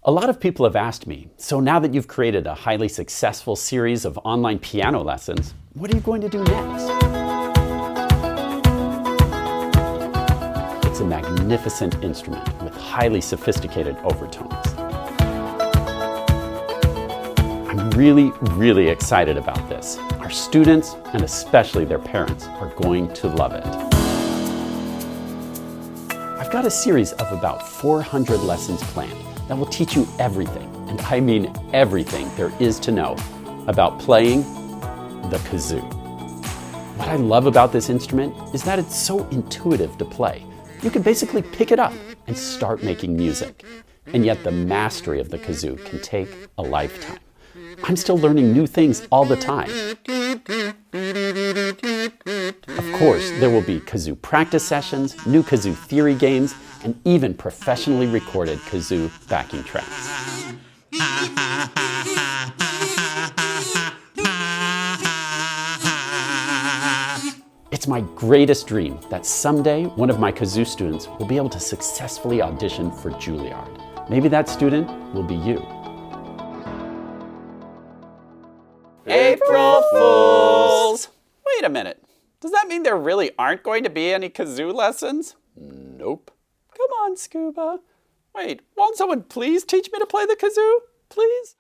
A lot of people have asked me, so now that you've created a highly successful series of online piano lessons, what are you going to do next? It's a magnificent instrument with highly sophisticated overtones. I'm really excited about this. Our students, and especially their parents, are going to love it. I've got a series of about 400 lessons planned that will teach you everything, and I mean everything there is to know about playing the kazoo. What I love about this instrument is that it's so intuitive to play. You can basically pick it up and start making music. And yet the mastery of the kazoo can take a lifetime. I'm still learning new things all the time. Of course, there will be kazoo practice sessions, new kazoo theory games, and even professionally recorded kazoo backing tracks. It's my greatest dream that someday one of my kazoo students will be able to successfully audition for Juilliard. Maybe that student will be you. April Fools! Wait a minute. Does that mean there really aren't going to be any kazoo lessons? Nope. Come on, Scuba. Wait, won't someone please teach me to play the kazoo? Please?